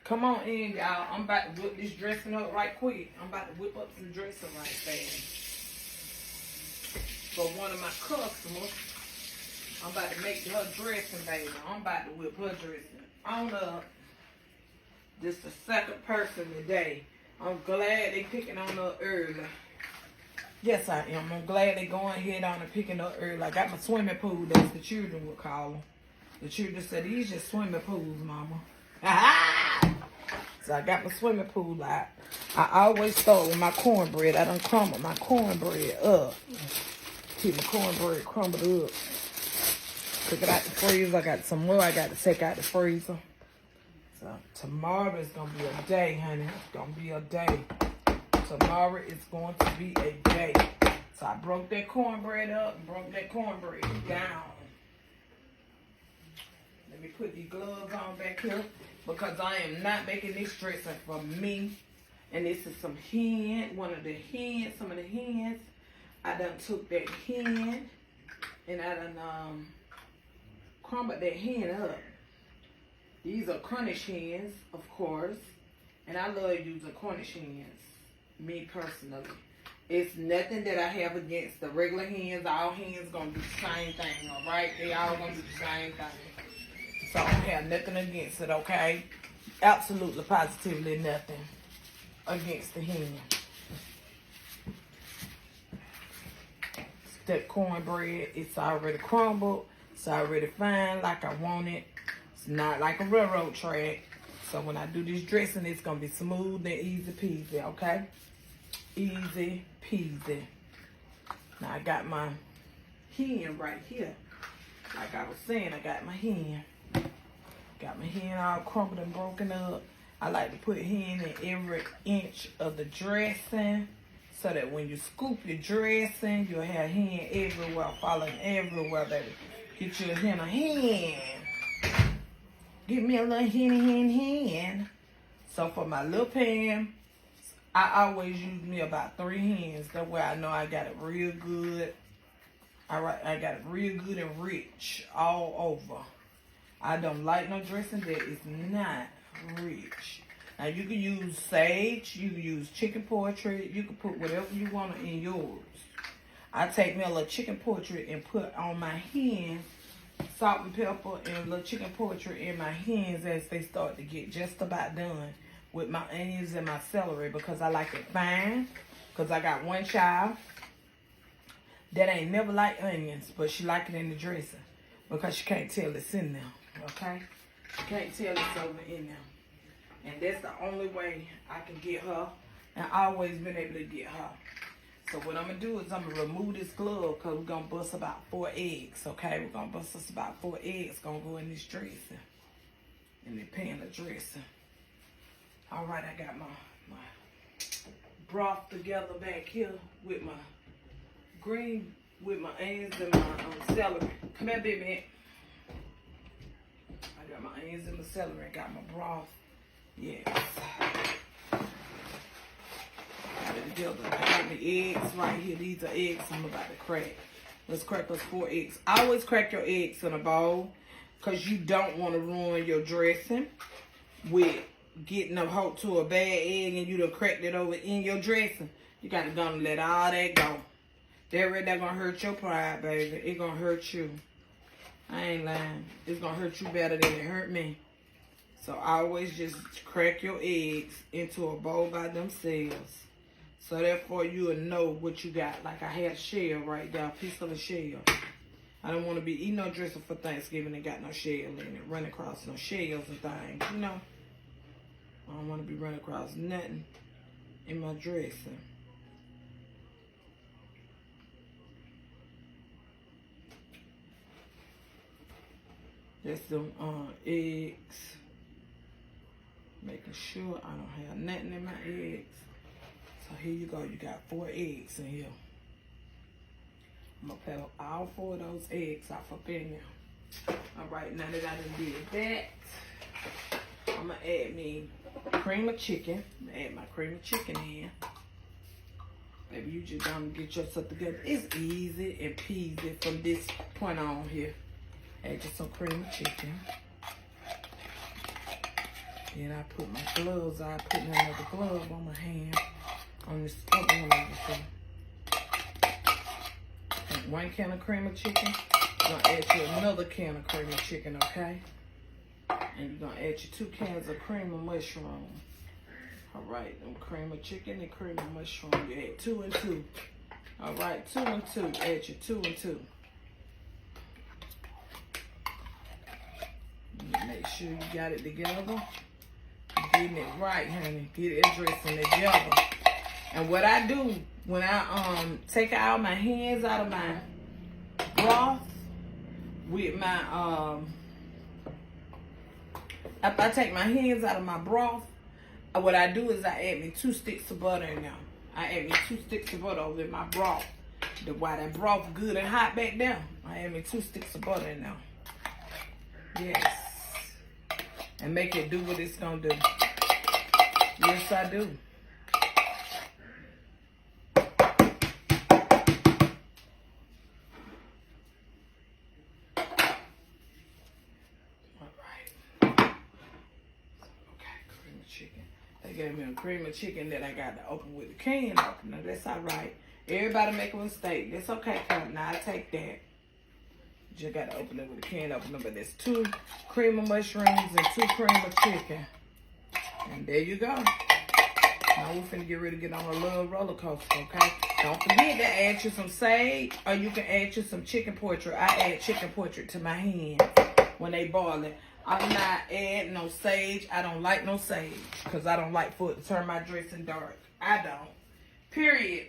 Come on in, y'all. I'm about to whip this dressing up right quick. I'm about to whip up some dressing right fast. For one of my customers, I'm about to make her dressing, baby. I'm about to whip her dressing on up. This the second person today. I'm glad they picking on her early. Yes, I am. I'm glad they going ahead on and picking up early. I got my swimming pool, as the children would call them. The children said, these just swimming pools, mama. So I got my swimming pool out. I always start with my cornbread. I done crumbled my cornbread up. Keep my cornbread crumbled up. Took it out the freezer. I got some more I got to take out the freezer. So tomorrow is going to be a day, honey. It's going to be a day. Tomorrow is going to be a day. So I broke that cornbread up and broke that cornbread down. Let me put these gloves on back here because I am not making this dressing for me. And this is some hen, some of the hens. I done took that hen and I done crumbled that hen up. These are Cornish hens, of course. And I love using Cornish hens, me personally. It's nothing that I have against the regular hens. All hens gonna do the same thing, all right? They all gonna do the same thing. So I don't have nothing against it, okay? Absolutely, positively nothing against the hen. That cornbread, it's already crumbled. It's already fine like I want it. It's not like a railroad track. So when I do this dressing, it's going to be smooth and easy peasy, okay? Easy peasy. Now I got my hen right here. Like I was saying, I got my hen. Got my hen all crumbled and broken up. I like to put hen in every inch of the dressing so that when you scoop your dressing, you'll have hen everywhere, falling everywhere, baby. Get you a hen of hen. Get me a little hen. So for my little pan, I always use me about 3 hens. That way I know I got it real good. I got it real good and rich all over. I don't like no dressing that is not rich. Now you can use sage, you can use chicken portrait, you can put whatever you want in yours. I take me a little chicken portrait and put on my hens salt and pepper and a little chicken portrait in my hens as they start to get just about done with my onions and my celery because I like it fine. Because I got one child that ain't never liked onions, but she like it in the dressing because she can't tell it's in there, okay? She can't tell it's over in there. And that's the only way I can get her. And I always been able to get her. So what I'm going to do is I'm going to remove this glove because we're going to bust about 4 eggs, okay? We're going to bust us about 4 eggs going to go in this dressing. In the pan of dressing. All right, I got my broth together back here with my with my onions and my celery. Come here, baby. I got my onions and my celery. I got my broth. Yes. Got it together. I got the eggs right here. These are eggs I'm about to crack. Let's crack those 4 eggs. Always crack your eggs in a bowl because you don't want to ruin your dressing with getting them hooked to a bad egg and you done cracked it over in your dressing. You got to go and let all that go. That going to hurt your pride, baby. It going to hurt you. I ain't lying. It's going to hurt you better than it hurt me. So always just crack your eggs into a bowl by themselves. So therefore you'll know what you got. Like I had a shell right there, a piece of a shell. I don't want to be eating no dressing for Thanksgiving and got no shell in it. Running across no shells and things, you know. I don't want to be running across nothing in my dressing. That's some eggs. Making sure I don't have nothing in my eggs. So here you go. You got 4 eggs in here. I'm going to peel all 4 of those eggs off up in there. All right, now that I done did that, I'm going to add me cream of chicken. I'm going to add my cream of chicken in. Maybe you just gonna get yourself together. It's easy and peasy from this point on here. Add just some cream of chicken. Then I put my gloves on. I put another glove on my hand. On this other one over here. 1 can of cream of chicken. You're gonna add you another can of cream of chicken, okay? And you're gonna add your 2 cans of cream of mushroom. All right, them cream of chicken and cream of mushroom. You add 2 and 2. All right, 2 and 2. Add your 2 and 2. Make sure you got it together. Getting it right, honey. Get it dressing together. And what I do when I take out my hands out of my broth with my after I take my hands out of my broth, what I do is I add me 2 sticks of butter in there. I add me 2 sticks of butter over in my broth. While that broth good and hot back there, I add me 2 sticks of butter in there. Yes. And make it do what it's gonna do. Yes, I do. Gave me a cream of chicken that I got to open with the can opener. That's all right. Everybody make a mistake. That's okay, cause now I take that. Just got to open it with a can opener, but there's 2 cream of mushrooms and 2 cream of chicken. And there you go. Now we're finna get ready to get on a little roller coaster, okay? Don't forget to add you some sage, or you can add you some chicken portrait. I add chicken portrait to my hands when they boiling. I'm not adding no sage. I don't like no sage because I don't like for it to turn my dressing dark. I don't. Period.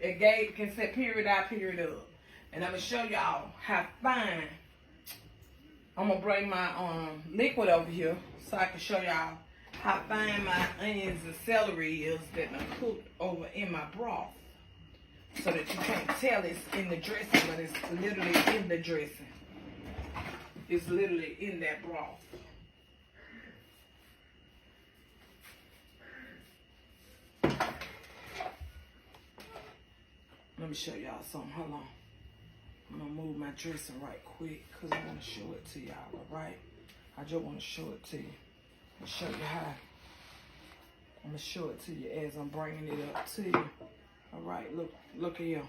It can say period out, period up. And I'm going to show y'all how fine. I'm going to bring my liquid over here so I can show y'all how fine my onions and celery is that are cooked over in my broth. So that you can't tell it's in the dressing, but it's literally in the dressing. It's literally in that broth. Let me show y'all something. Hold on. I'm going to move my dressing right quick because I want to show it to y'all, all right? I just want to show it to you. I'll show you how. I'm going to show it to you as I'm bringing it up to you. All right, look at here.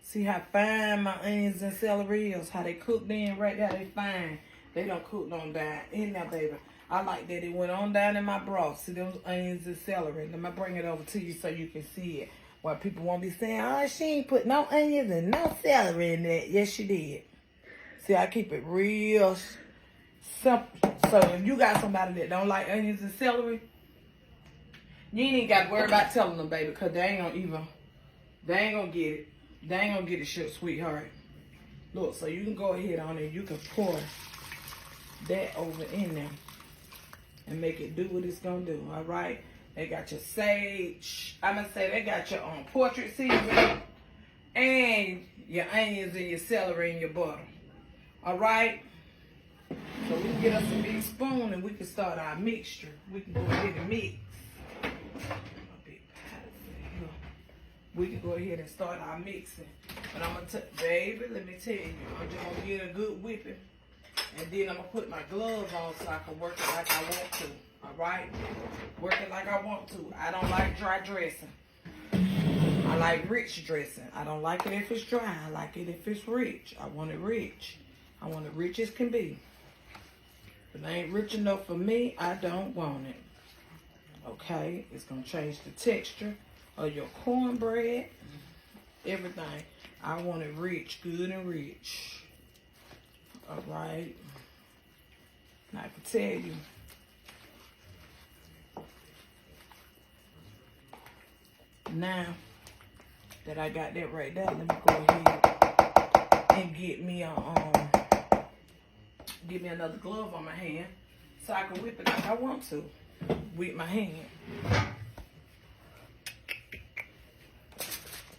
See how fine my onions and celery is, how they cooked in right there, they fine. They don't cook on down in there, baby. I like that it went on down in my broth. See those onions and celery. Let me bring it over to you so you can see it. Why people won't be saying, oh, she ain't put no onions and no celery in that. Yes, she did. See, I keep it real simple. So if you got somebody that don't like onions and celery, you ain't even got to worry about telling them, baby, because they ain't going to get it. They ain't gonna get it, shit, sweetheart. Look, so you can go ahead on it. You can pour that over in there and make it do what it's gonna do. All right. They got your sage. I'm gonna say they got your portrait seasoning and your onions and your celery and your butter. All right. So we can get us a big spoon and we can start our mixture. We can go ahead and mix. We can go ahead and start our mixing. But I'm going to, baby, let me tell you, I'm just going to get a good whipping. And then I'm going to put my gloves on so I can work it like I want to. All right? Work it like I want to. I don't like dry dressing. I like rich dressing. I don't like it if it's dry. I like it if it's rich. I want it rich. I want it rich as can be. If it ain't rich enough for me, I don't want it. Okay? It's going to change the texture of your cornbread, everything. I want it rich, good and rich. All right. Now I can tell you, now that I got that right there, let me go ahead and get me another glove on my hand so I can whip it like I want to with my hand.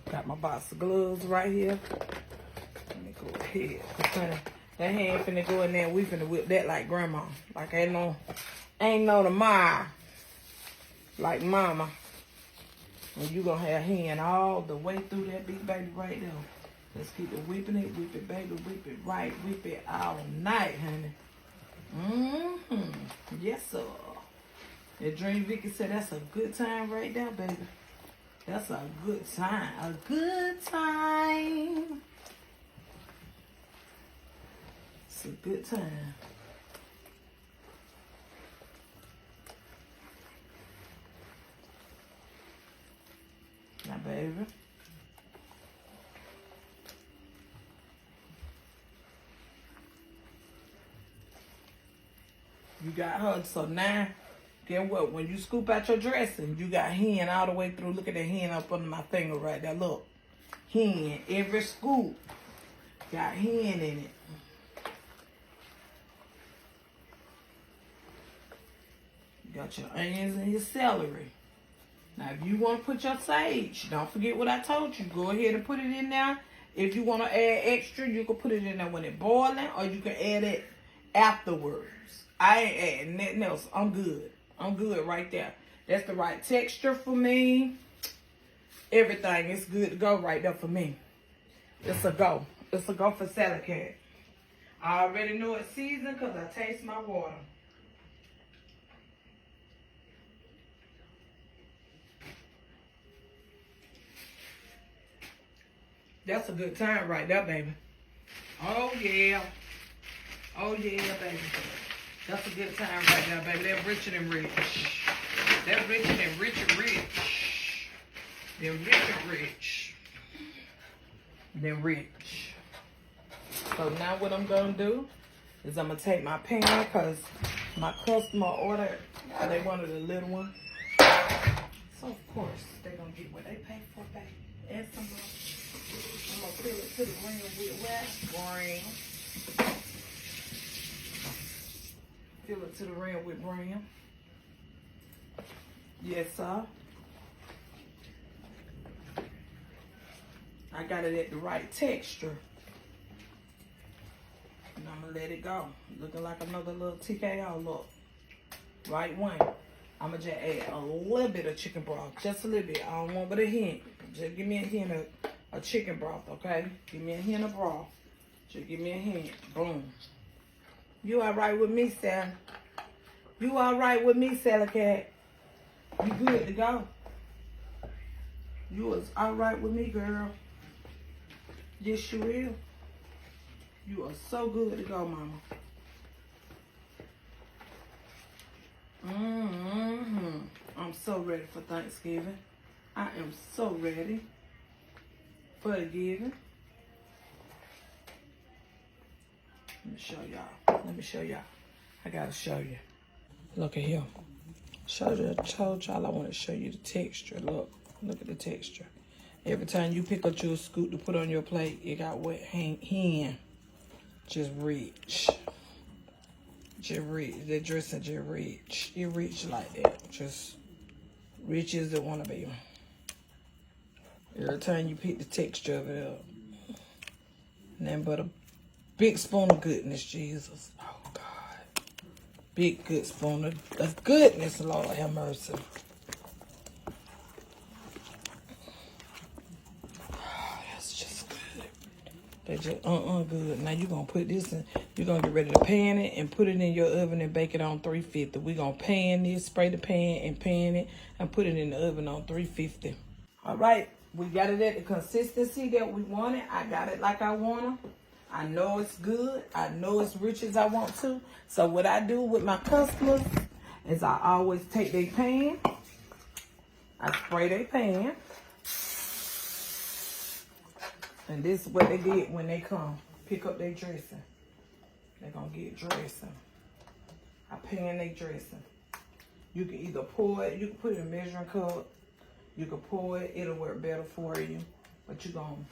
Got my box of gloves right here. Let me go ahead. That hand finna go in there and we finna whip that like grandma. Like ain't no tomorrow. Like mama. And you gonna have hand all the way through that big baby right there. Let's keep it whipping it, whip it baby, whip it right, whip it all night, honey. Mm-hmm. Yes, sir. And Dream Vicky said that's a good time right there, baby. That's a good time. A good time. It's a good time. Now, baby. You got her. So now, get what? When you scoop out your dressing, you got hen all the way through. Look at that hen up under my finger right there. Look. Hen. Every scoop got hen in it. You got your onions and your celery. Now, if you want to put your sage, don't forget what I told you. Go ahead and put it in there. If you want to add extra, you can put it in there when it's boiling, or you can add it afterwards. I ain't adding nothing else. I'm good. I'm good right there. That's the right texture for me. Everything is good to go right there for me. It's a go. It's a go for Salad Cat. I already know it's seasoned because I taste my water. That's a good time right there, baby. Oh, yeah. Oh, yeah, baby. That's a good time right there, baby. They're richer than rich. They're richer than rich and rich. They're rich and rich. They're rich. So now what I'm going to do is I'm going to take my pan because my customer ordered, they wanted a little one. So, of course, they're going to get what they pay for, baby. And some more. I'm going to fill it to the rim with what? Green. Fill it to the rim with brim. Yes, sir. I got it at the right texture. And I'm going to let it go. Looking like another little TKO look. Right one. I'm going to just add a little bit of chicken broth. Just a little bit. I don't want but a hint. Just give me a hint of chicken broth, okay? Give me a hint of broth. Just give me a hint. Boom. You all right with me, Sam? You all right with me, Salad Cat? You good to go? You was all right with me, girl. Yes, you will. You are so good to go, mama. I'm so ready for Thanksgiving. I am so ready for the giving. Let me show y'all. Let me show y'all. I gotta show you. Look at here. Told y'all I want to show you the texture. Look at the texture. Every time you pick up your scoop to put on your plate, it got wet hen. Just rich. Just rich. The dressing just rich. It rich like that. Just rich as it wanna be. Every time you pick the texture of it up. Nothing but a big spoon of goodness, Jesus. Oh, God. Big good spoon of goodness, Lord have mercy. Oh, that's just good. That's just good. Now you're going to put this in. You're going to get ready to pan it and put it in your oven and bake it on 350. We're going to pan this, spray the pan and pan it and put it in the oven on 350. All right. We got it at the consistency that we wanted. I got it like I want it. I know it's good. I know it's rich as I want to. So what I do with my customers is I always take their pan. I spray their pan. And this is what they did when they come. Pick up their dressing. They're going to get dressing. I pan their dressing. You can either pour it. You can put it in a measuring cup. You can pour it. It'll work better for you. But you're going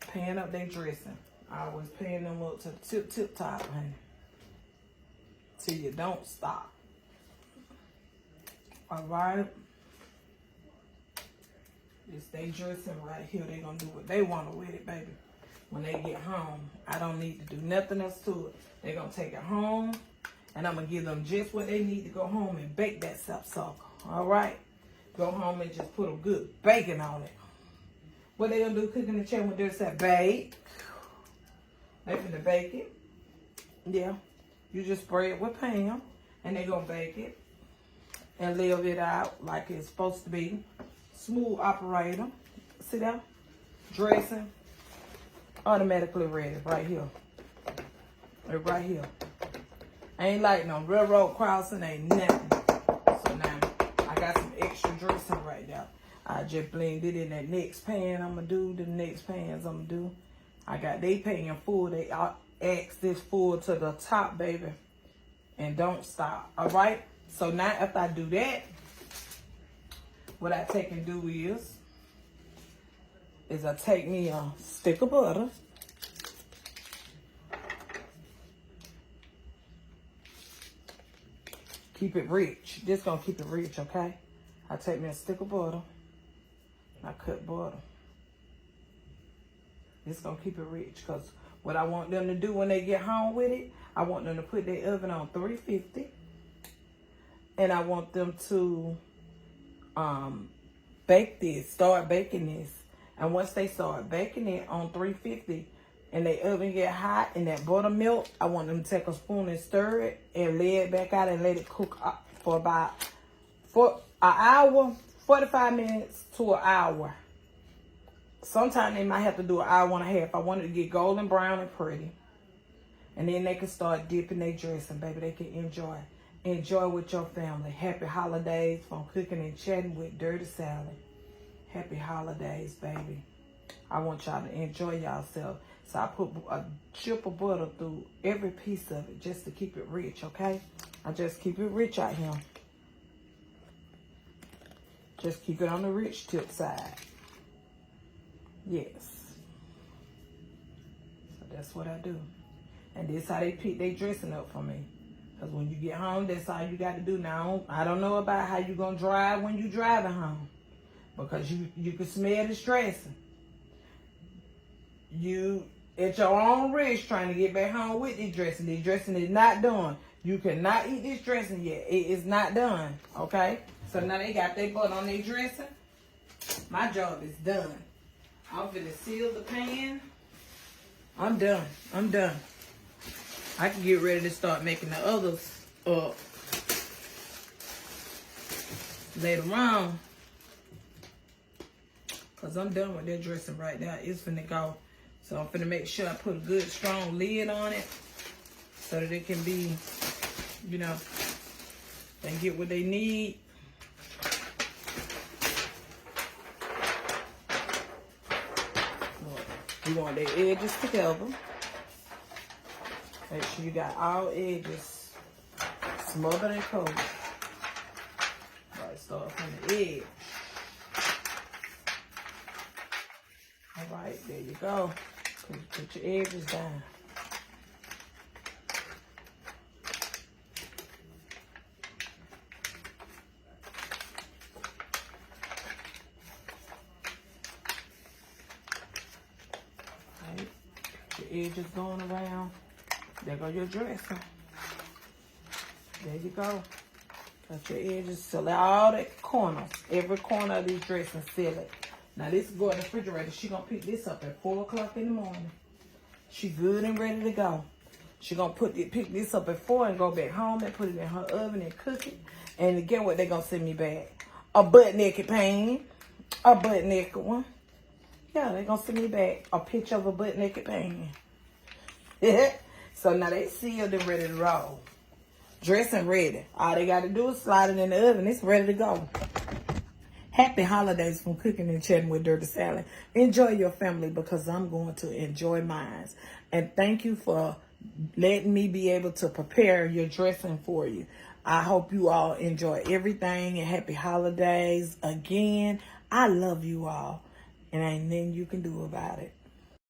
to pan up their dressing. I always pan them up to the tip top, honey. Till you don't stop. All right. It's they dressing right here. They gonna do what they want with it, baby. When they get home, I don't need to do nothing else to it. They gonna take it home, and I'm gonna give them just what they need to go home and bake that sapsucker. All right. Go home and just put a good bacon on it. What they gonna do? Cook in the chair when there's that bake. They finna bake it. Yeah. You just spray it with Pam, and they gonna bake it and leave it out like it's supposed to be. Smooth operator. See that? Dressing. Automatically ready right here. Right here. Ain't like no railroad crossing, ain't nothing. So now I got some extra dressing right there. I just blend it in that next pan I'm gonna do. The next pans I'm gonna do. I got they pan full. They ask this full to the top, baby. And don't stop. Alright? So now after I do that, what I take and do is I take me a stick of butter. Keep it rich. This gonna keep it rich, okay? I take me a stick of butter. I cut butter. This gonna keep it rich, because what I want them to do when they get home with it, I want them to put their oven on 350. And I want them to bake this, start baking this. And once they start baking it on 350 and their oven get hot and that butter melt, I want them to take a spoon and stir it and lay it back out and let it cook for about an hour, 45 minutes to an hour. Sometimes they might have to do an hour and a half. I want it to get golden brown and pretty. And then they can start dipping their dressing, baby. They can enjoy. Enjoy with your family. Happy holidays from Cooking and Chatting with Dirty Sally. Happy holidays, baby. I want y'all to enjoy yourself. So I put a chip of butter through every piece of it just to keep it rich, okay? I just keep it rich out here. Just keep it on the rich tip side. Yes. So that's what I do. And this how they pick their dressing up for me. Because when you get home, that's all you got to do. Now, I don't know about how you going to drive when you driving home. Because you can smell this dressing. You at your own risk trying to get back home with this dressing. This dressing is not done. You cannot eat this dressing yet. It is not done. Okay? So now they got their butter on their dressing. My job is done. I'm finna seal the pan. I'm done. I'm done. I can get ready to start making the others up later on. Because I'm done with that dressing right now. It's finna go. So I'm finna make sure I put a good strong lid on it so that it can be, you know, they get what they need. You want their edges together. Make sure you got all edges smothered and coated. Right, start from the edge. All right, there you go. Put your edges down. Right, your edges going around. There go your dresser. There you go. Got your edges, seal all the corners. Every corner of these dressings, seal it. Now this go in the refrigerator. She gonna pick this up at 4 o'clock in the morning. She good and ready to go. She gonna pick this up at 4 and go back home and put it in her oven and cook it. And again, what they gonna send me back? A butt naked pan. A butt naked one. Yeah, they gonna send me back a picture of a butt naked pan. So now they sealed and ready to roll. Dressing ready. All they got to do is slide it in the oven. It's ready to go. Happy holidays from Cooking and Chatting with Dirty Sally. Enjoy your family because I'm going to enjoy mine. And thank you for letting me be able to prepare your dressing for you. I hope you all enjoy everything and happy holidays. Again, I love you all. And ain't nothing you can do about it.